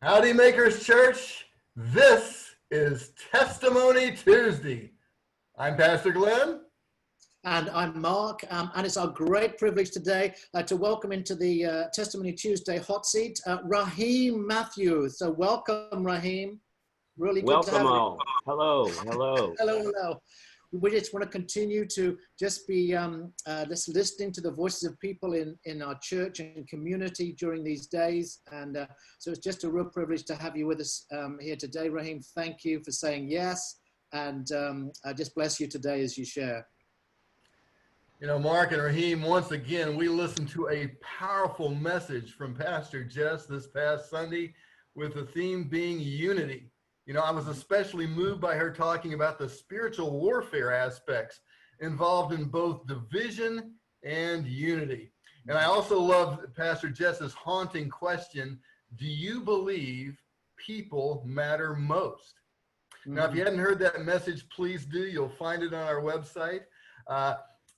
Howdy Makers Church, this is Testimony Tuesday. I'm Pastor Glenn. And I'm Mark, and it's our great privilege today to welcome into the Testimony Tuesday hot seat, Rahim Matthew. So welcome, Rahim. Really good welcome to have all. you. Hello, hello. Hello. We just want to continue to just be just listening to the voices of people in our church and community during these days. And so it's just a real privilege to have you with us here today, Rahim. Thank you for saying yes. And I just bless you today as you share. You know, Mark and Rahim, once again, we listened to a powerful message from Pastor Jess this past Sunday with the theme being unity. You know, I was especially moved by her talking about the spiritual warfare aspects involved in both division and unity. And I also loved Pastor Jess's haunting question, do you believe people matter most? Now, if you hadn't heard that message, please do. You'll find it on our website.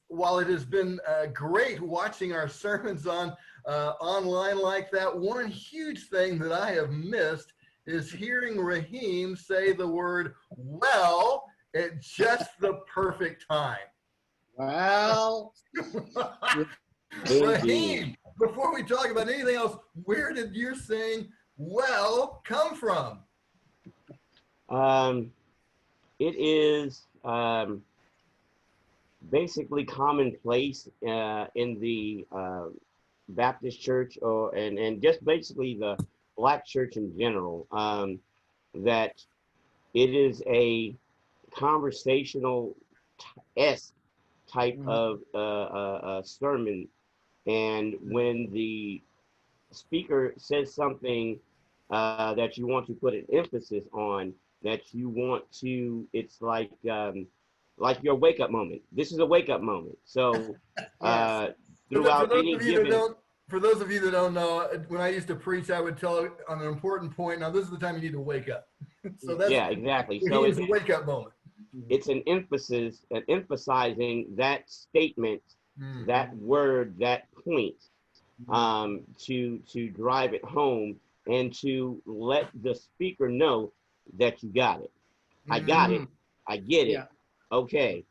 While it has been great watching our sermons on online like that, one huge thing that I have missed is hearing Rahim say the word "well" at just the perfect time. Well, Rahim, before we talk about anything else, where did your saying "well" come from? It is basically commonplace in the Baptist church and just basically the Black church in general, that it is a conversational-esque type of sermon. And when the speaker says something that you want to put an emphasis on, that you want to, it's like your wake-up moment. This is a wake-up moment. So throughout any given... For those of you that don't know, when I used to preach, I would tell on an important point, now this is the time you need to wake up. So that's, yeah, exactly. So it's a wake-up moment. It's an emphasis, emphasizing that statement, that word, that point, to drive it home and to let the speaker know that you got it. I got it. I get it. Yeah. Okay.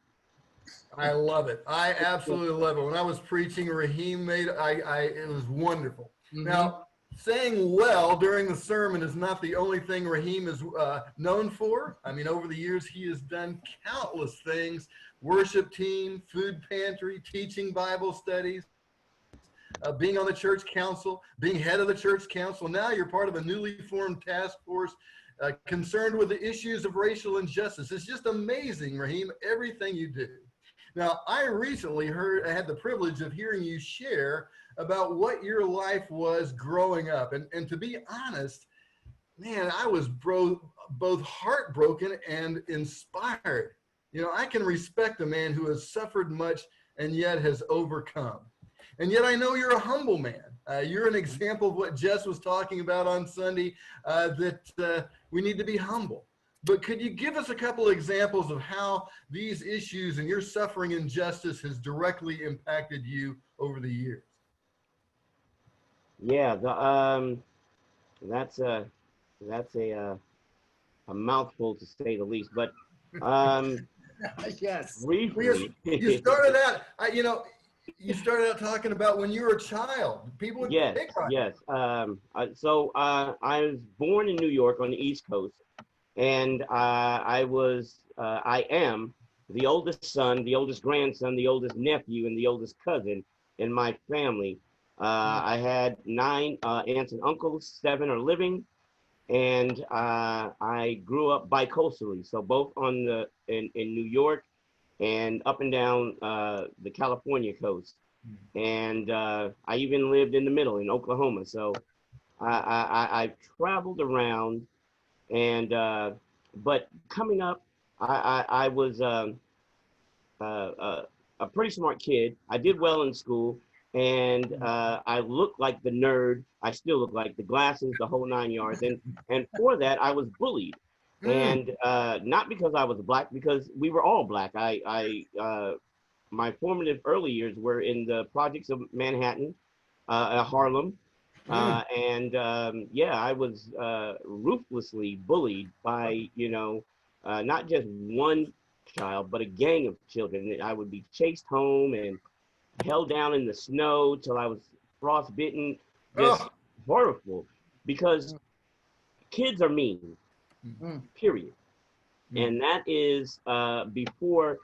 I love it. I absolutely love it. When I was preaching, Rahim made it was wonderful. Now, saying "well" during the sermon is not the only thing Rahim is known for. I mean, over the years, he has done countless things: worship team, food pantry, teaching Bible studies, being on the church council, being head of the church council. Now you're part of a newly formed task force concerned with the issues of racial injustice. It's just amazing, Rahim, everything you do. Now, I recently I had the privilege of hearing you share about what your life was growing up. And to be honest, man, I was both heartbroken and inspired. You know, I can respect a man who has suffered much and yet has overcome. And yet I know you're a humble man. You're an example of what Jess was talking about on Sunday, that we need to be humble. But could you give us a couple of examples of how these issues and your suffering injustice has directly impacted you over the years? Yeah, that's a mouthful to say the least. But yes, briefly, you started out. You started out talking about when you were a child. People would pick on you. Yes. So I was born in New York on the East Coast. And I am the oldest son, the oldest grandson, the oldest nephew, and the oldest cousin in my family. I had 9 aunts and uncles, 7 are living, and I grew up bicoastally, so both on in New York and up and down the California coast. And I even lived in the middle in Oklahoma. So I've traveled around. And but coming up, I was a pretty smart kid. I did well in school, and I looked like the nerd. I still look like the glasses, the whole 9 yards. And for that, I was bullied, and not because I was Black, because we were all Black. My formative early years were in the projects of Manhattan, Harlem, Yeah, I was ruthlessly bullied by, not just one child, but a gang of children. I would be chased home and held down in the snow till I was frostbitten, just Oh. horrible, because kids are mean, Mm. period. Mm. And that is before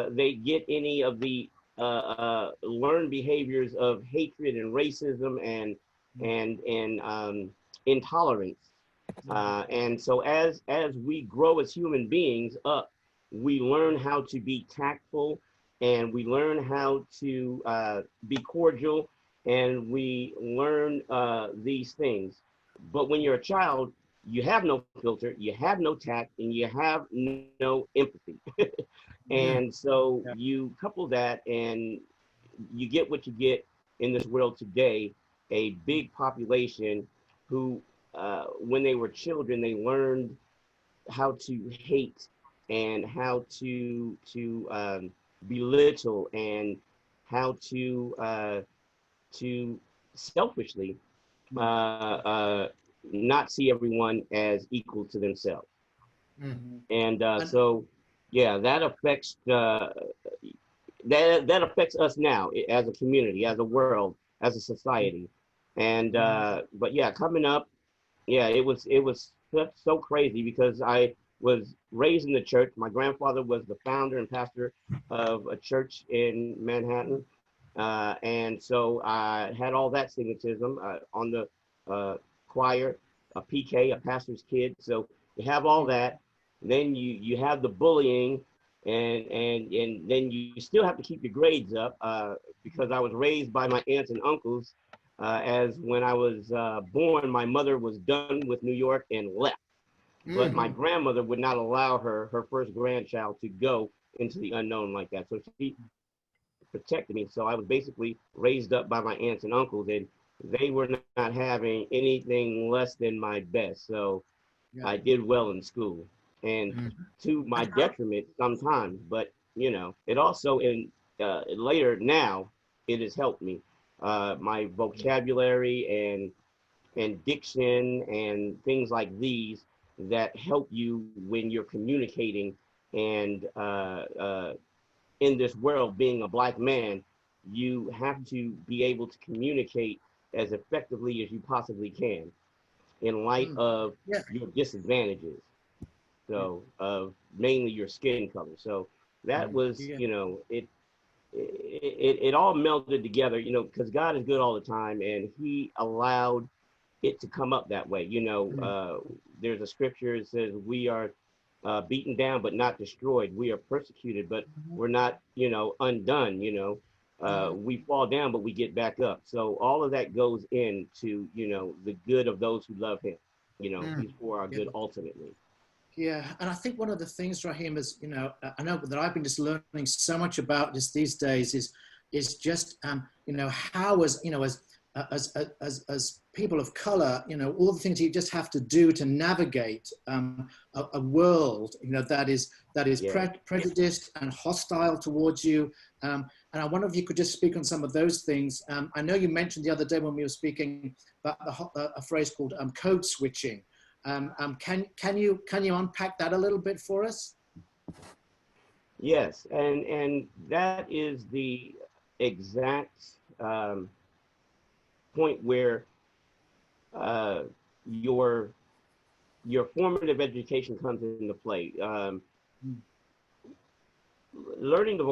they get any of the learned behaviors of hatred and racism and intolerance. And so as we grow as human beings up, we learn how to be tactful, and we learn how to be cordial, and we learn these things. But when you're a child, you have no filter, you have no tact, and you have no empathy. Mm. And so Yeah. you couple that, and you get what you get in this world today, a big population who, when they were children, they learned how to hate and how to belittle and how to selfishly uh, uh, not see everyone as equal to themselves. Mm. And And so, yeah, that affects us now as a community, as a world, as a society. And but yeah, coming up, yeah, it was so crazy because I was raised in the church. My grandfather was the founder and pastor of a church in Manhattan, and so I had all that stigmatism on the choir, a PK, a pastor's kid. So you have all that. Then you have the bullying, and then you still have to keep your grades up because I was raised by my aunts and uncles. As when I was born, my mother was done with New York and left, but my Mm. grandmother would not allow her first grandchild to go into the unknown like that. So she protected me. So I was basically raised up by my aunts and uncles, and they were not having anything less than my best. So yeah. I did well in school, and Mm. to my And how, detriment sometimes. But it also in later now it has helped me. My vocabulary and diction and things like these that help you when you're communicating and in this world, being a black man, you have to be able to communicate as effectively as you possibly can in light mm, of yeah. your disadvantages. So, of mainly your skin color. So that was, Yeah. it all melded together, because God is good all the time, and He allowed it to come up that way. Mm. There's a scripture that says we are beaten down but not destroyed. We are persecuted but we're not, undone. Mm. We fall down but we get back up. So all of that goes into the good of those who love Him. Mm. He's for our Yeah. good ultimately. Yeah, and I think one of the things, Rahim, is I know that I've been just learning so much about this these days is just how as people of color, all the things you just have to do to navigate a world that is Yeah. prejudiced and hostile towards you. And I wonder if you could just speak on some of those things. I know you mentioned the other day when we were speaking about a phrase called code switching. Can you unpack that a little bit for us? Yes, and that is the exact point where uh, your your formative education comes into play. Learning the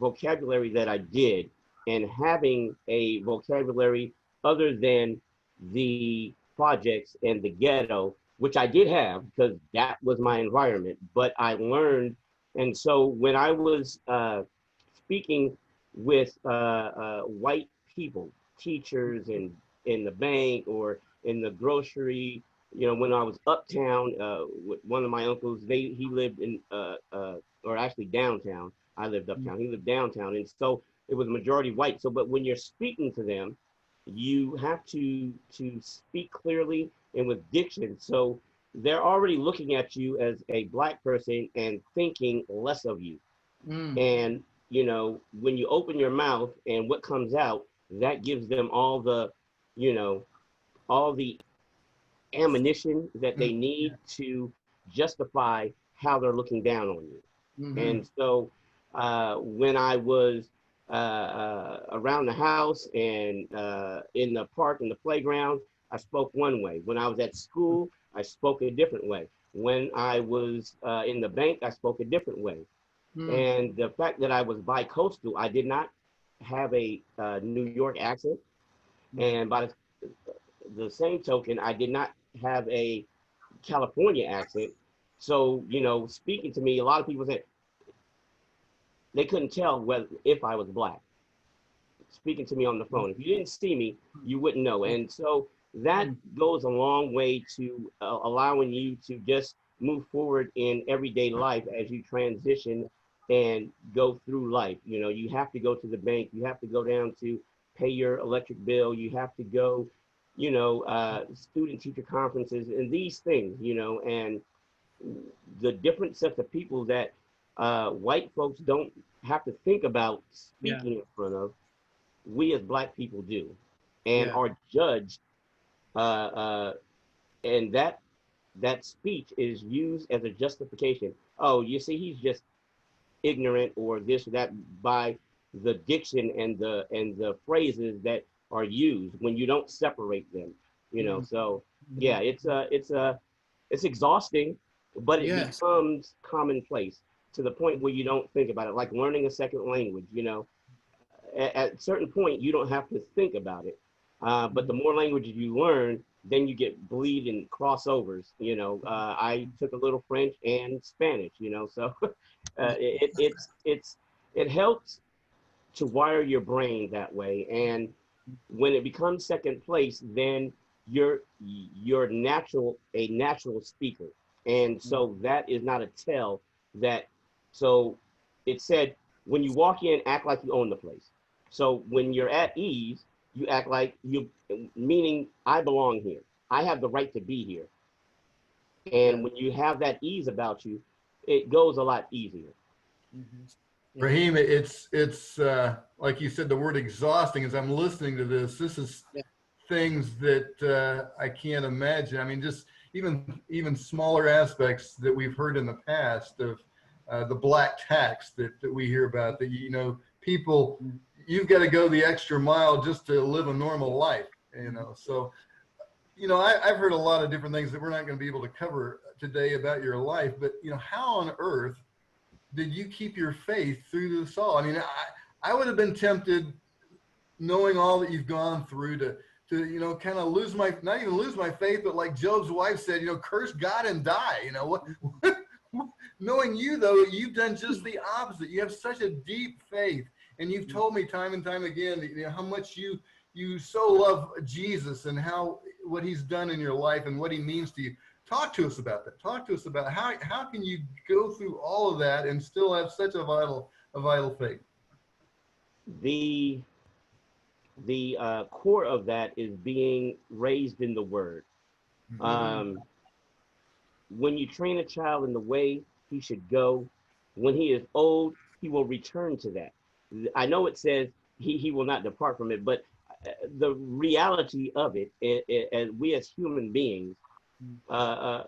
vocabulary that I did, and having a vocabulary other than the projects and the ghetto, which I did have because that was my environment. But I learned, and so when I was speaking with white people, teachers, and in the bank or in the grocery. When I was uptown with one of my uncles, he lived in or actually downtown. I lived uptown. He lived downtown, and so it was majority white. So, but when you're speaking to them, you have to speak clearly and with diction. So they're already looking at you as a black person and thinking less of you. Mm. And when you open your mouth and what comes out, that gives them all the you know, all the ammunition that they need to justify how they're looking down on you. And so when I was around the house and in the park, in the playground, I spoke one way. When I was at school, I spoke a different way. When I was in the bank, I spoke a different way. And the fact that I was bi-coastal, I did not have a New York accent. And by the same token, I did not have a California accent. So, you know, speaking to me, a lot of people said they couldn't tell whether if I was Black. Speaking to me on the phone, if you didn't see me, you wouldn't know. And so that goes a long way to allowing you to just move forward in everyday life as you transition and go through life. You know, you have to go to the bank, you have to go down to pay your electric bill, you have to go, you know, student teacher conferences and these things, you know, and the different sets of people that white folks don't have to think about speaking in front of, we as Black people do, and are judged, and that speech is used as a justification. Oh, you see, he's just ignorant or this or that, by the diction and the phrases that are used when you don't separate them, you know. So yeah, it's exhausting, but it becomes commonplace to the point where you don't think about it, like learning a second language. You know, at a certain point you don't have to think about it, but the more languages you learn, then you get bleed and crossovers. You know, I took a little French and Spanish, you know, so it helps to wire your brain that way. And when it becomes second place, then you're a natural speaker. And so that is not a tell that, so it said, when you walk in, act like you own the place. So when you're at ease, you act like you, meaning I belong here. I have the right to be here. And when you have that ease about you, it goes a lot easier. Rahim, it's like you said, the word exhausting. As I'm listening to this is things that I can't imagine. I mean, just even smaller aspects that we've heard in the past of the black tax that we hear about, that, you know, people, you've got to go the extra mile just to live a normal life, you know. So, you know, I've heard a lot of different things that we're not going to be able to cover today about your life, but, you know, how on earth did you keep your faith through this all? I mean, I would have been tempted, knowing all that you've gone through, to you know, kind of lose my, not even lose my faith, but like Job's wife said, you know, curse God and die. You know, what knowing you, though, you've done just the opposite. You have such a deep faith, and you've told me time and time again, you know, how much you so love Jesus and what he's done in your life and what he means to you. Talk to us about that. Talk to us about how can you go through all of that and still have such a vital faith? The core of that is being raised in the Word. When you train a child in the way he should go, when he is old, he will return to that. I know it says he will not depart from it, but the reality of it, as we as human beings,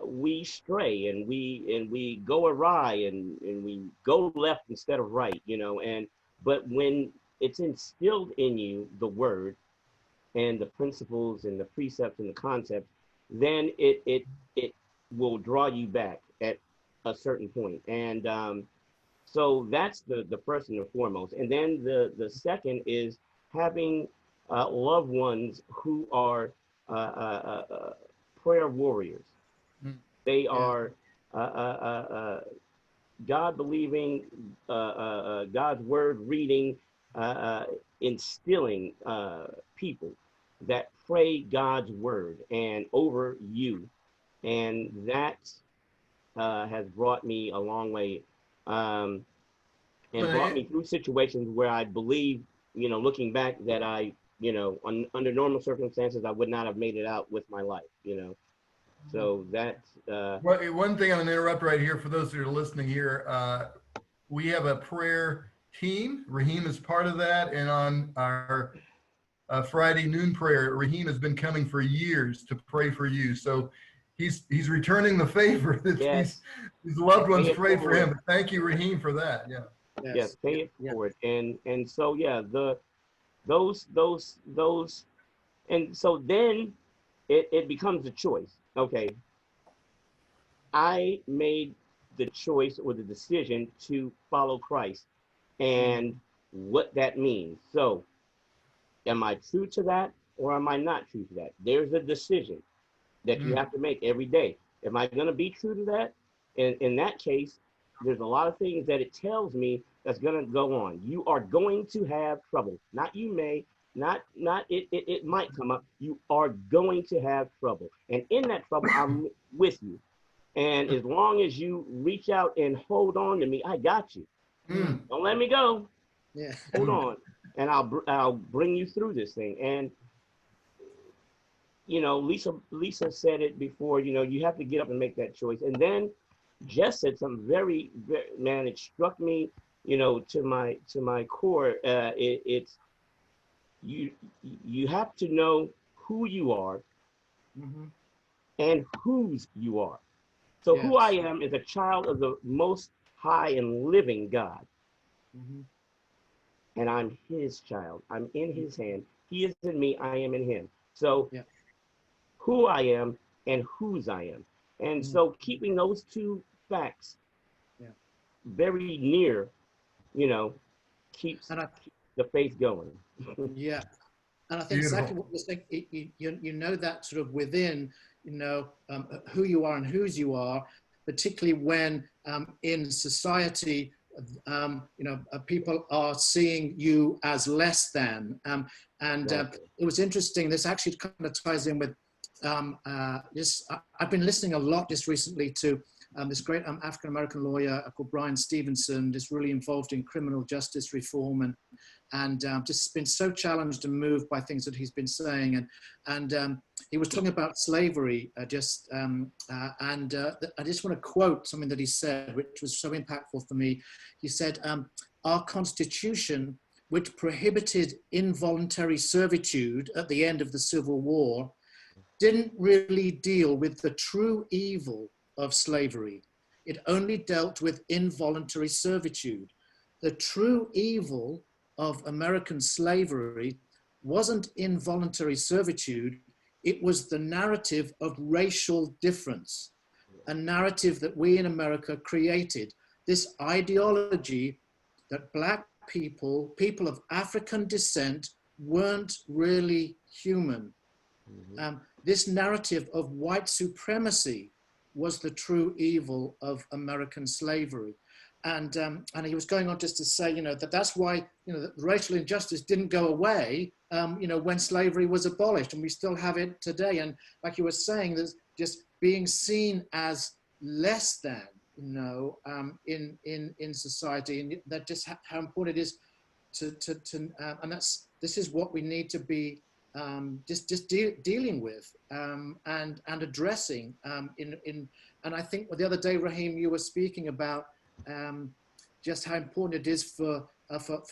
we stray and we go awry and we go left instead of right, you know. But when it's instilled in you, the Word and the principles and the precepts and the concepts, then it will draw you back at a certain point. And so that's the first and the foremost. And then the second is having loved ones who are prayer warriors. They are God believing, God's word reading, instilling people that pray God's word and over you. And that has brought me a long way, and brought me through situations where I believe, you know, looking back, that I, you know, under normal circumstances, I would not have made it out with my life, you know. So that's one thing I'm going to interrupt right here for those that are listening here. We have a prayer team. Rahim is part of that, and on our Friday noon prayer. Rahim has been coming for years to pray for you. So he's returning the favor that Yes. these loved ones Pay it prayed for him. forward. Thank you, Rahim, for that. Yeah. Yes, Yes. pay Yeah. it Yeah. forward. And so yeah, those and so then it becomes a choice. Okay, I made the choice or the decision to follow Christ and what that means. So am I true to that or am I not true to that? There's a decision that you Mm. have to make every day. Am I going to be true to that? In that case, there's a lot of things that it tells me that's going to go on. You are going to have trouble. Not you may, not it might come up. You are going to have trouble. And in that trouble, I'm with you. And as long as you reach out and hold on to me, I got you. Mm. Don't let me go. Yeah. Hold on. And I'll bring you through this thing. And Lisa said it before, you have to get up and make that choice. And then Jess said something very, very, man, it struck me, to my core. It's you have to know who you are Mm-hmm. and whose you are. So who I Yes. am is a child of the most high and living God. Mm-hmm. And I'm his child. I'm in his hand. He is in me. I am in him. So Yeah. who I am and whose I am. And Mm. so keeping those two facts Yeah. very near, keeps And I, the faith going. yeah. And I think exactly Beautiful. what you're saying, you know that sort of within, who you are and whose you are, particularly when in society, people are seeing you as less than. Exactly. It was interesting. This actually kind of ties in with I've been listening a lot just recently to this great African-American lawyer called Brian Stevenson, just really involved in criminal justice reform and just been so challenged and moved by things that he's been saying. And he was talking about slavery I just want to quote something that he said, which was so impactful for me. He said, our Constitution, which prohibited involuntary servitude at the end of the Civil War, didn't really deal with the true evil of slavery. It only dealt with involuntary servitude. The true evil of American slavery wasn't involuntary servitude, it was the narrative of racial difference, a narrative that we in America created. This ideology that Black people, people of African descent, weren't really human. This narrative of white supremacy was the true evil of American slavery. And he was going on just to say, that's why, that racial injustice didn't go away, when slavery was abolished, and we still have it today. And like you were saying, there's just being seen as less than, in society, and that just how important it is and this is what we need to be dealing with and addressing and I think the other day, Rahim, you were speaking about just how important it is for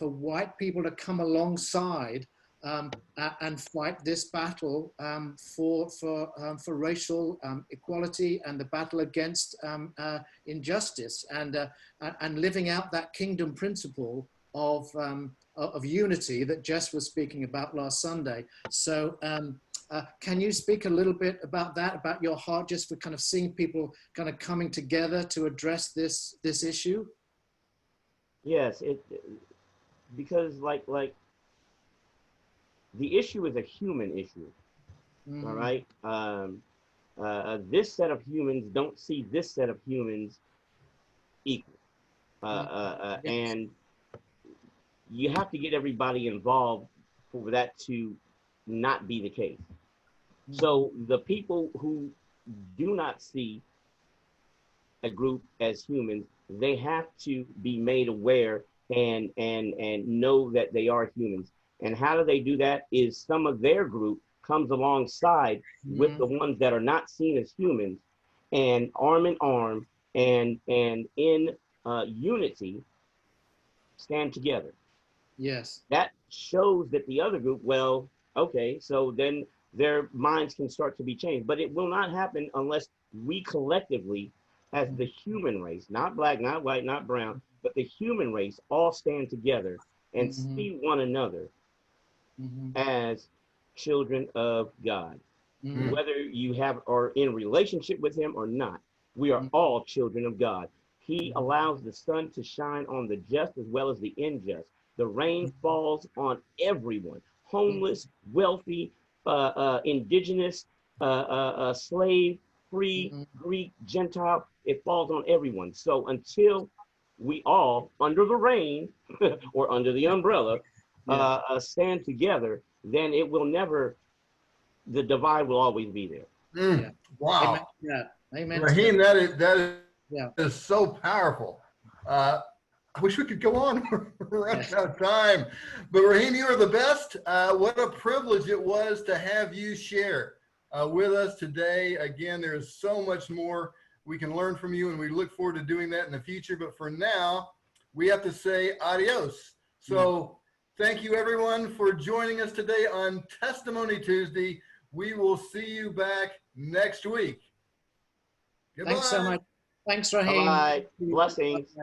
white people to come alongside and fight this battle for racial equality and the battle against injustice and living out that kingdom principle of unity that Jess was speaking about last Sunday. So can you speak a little bit about that, about your heart, just for kind of seeing people kind of coming together to address this issue? Yes, because like the issue is a human issue. All right. This set of humans don't see this set of humans equal, Yes. and you have to get everybody involved for that to not be the case. So the people who do not see a group as humans, they have to be made aware and know that they are humans. And how do they do that? Is some of their group comes alongside with the ones that are not seen as humans, and arm in arm and in unity stand together. Yes. That shows that the other group, well, okay, so then their minds can start to be changed. But it will not happen unless we collectively, as the human race, not black, not white, not brown, but the human race, all stand together and see one another as children of God. Whether you have are in relationship with him or not, we are all children of God. He allows the sun to shine on the just as well as the unjust. The rain falls on everyone, homeless, wealthy, indigenous, slave, free, Greek, Gentile. It falls on everyone. So until we all, under the rain or under the umbrella, stand together, then it will never, the divide will always be there. Wow. Amen. Yeah. Amen. Rahim, that Yeah. is so powerful. I wish we could go on. We're running out of time. But Rahim, you are the best. What a privilege it was to have you share with us today. Again, there is so much more we can learn from you, and we look forward to doing that in the future. But for now, we have to say adios. So thank you, everyone, for joining us today on Testimony Tuesday. We will see you back next week. Goodbye. Thanks so much. Thanks, Rahim. Bye-bye. Blessings.